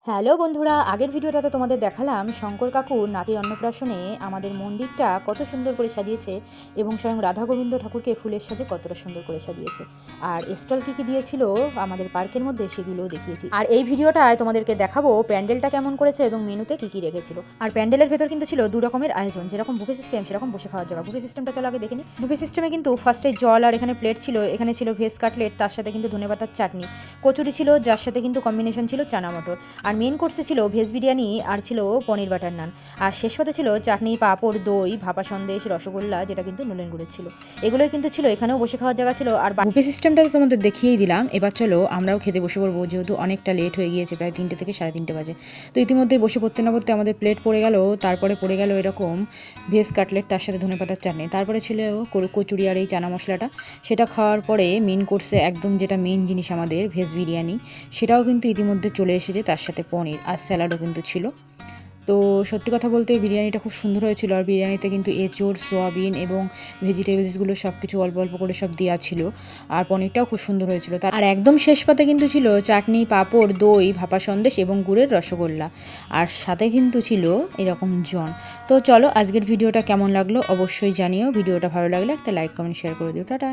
Hello বন্ধুরা, আগের ভিডিওটাতে তোমাদের দেখালাম শঙ্কর কাকুর নাতির অন্নপ্রাশনে আমাদের মন্দিরটা কত সুন্দর করে সাজিয়েছে এবং স্বয়ং রাধা গোবিন্দ ঠাকুরকে ফুলের সাজে কতটা সুন্দর করে সাজিয়েছে। আর স্টল কী কী দিয়েছিল আমাদের পার্কের মধ্যে সেগুলোও দেখিয়েছি। আর এই ভিডিওটায় তোমাদেরকে দেখাবো প্যান্ডেলটা কেমন করেছে এবং মেনুতে কী কী রেখেছিল। আর প্যান্ডেলের ভেতর কিন্তু ছিল দু রকমের আয়োজন, যেরকম বুফে সিস্টেম সেরকম বসে খাওয়ার জায়গা। বুফে সিস্টেমটা চলো আগে দেখে নিই। বুফে সিস্টেমে কিন্তু ফার্স্টে জল আর এখানে প্লেট ছিল, এখানে ছিল ভেজ কাটলেট, তার সাথে কিন্তু ধনেপাতার চাটনি, কচুরি ছিল, যার সাথে কিন্তু কম্বিনেশন ছিল চানা মটর। আর মেন কোর্সে ছিল ভেজ বিরিয়ানি আর ছিল পনির বাটার নান। আর শেষ পাতে ছিল চাটনি, পাঁপড়, দই, ভাপা সন্দেশ, রসগোল্লা, যেটা কিন্তু নলেন গুড়ের ছিল। এগুলোই কিন্তু ছিল, এখানেও বসে খাওয়ার জায়গা ছিল। আর বুফে সিস্টেমটা তো তোমাদের দেখিয়েই দিলাম। এবার চলো আমরাও খেতে বসে পড়বো, যেহেতু অনেকটা লেট হয়ে গিয়েছে, প্রায় 3টে থেকে 3:30 বাজে। তো ইতিমধ্যে বসে পড়তে না পড়তে আমাদের প্লেট পড়ে গেল। তারপরে পড়ে গেল এরকম ভেজ কাটলেট, তার সাথে ধনেপাতার চাটনি, তারপরে ছিল কচুরি আর এই চানা মশলাটা। সেটা খাওয়ার পরে মেন কোর্সে একদম যেটা মেন জিনিস আমাদের ভেজ বিরিয়ানি, সেটাও কিন্তু ইতিমধ্যে চলে এসেছে, তার সাথে পনির আর স্যালাডও কিন্তু ছিল। তো সত্যি কথা বলতে বিরিয়ানিটা খুব সুন্দর হয়েছিল। আর বিরিয়ানিতে কিন্তু এঁচোড়, সোয়াবিন এবং ভেজিটেবলসগুলো সব কিছু অল্প অল্প করে সব দেওয়া ছিল। আর পনিরটাও খুব সুন্দর হয়েছিল। আর একদম শেষ পাতে কিন্তু ছিল চাটনি, পাঁপড়, দই, ভাপা সন্দেশ এবং গুড়ের রসগোল্লা। আর সাথে কিন্তু ছিল এরকম জন। তো চলো আজকের ভিডিওটা কেমন লাগলো অবশ্যই জানিও। ভিডিওটা ভালো লাগলে একটা লাইক, কমেন্ট, শেয়ার করে দিও। টাটা।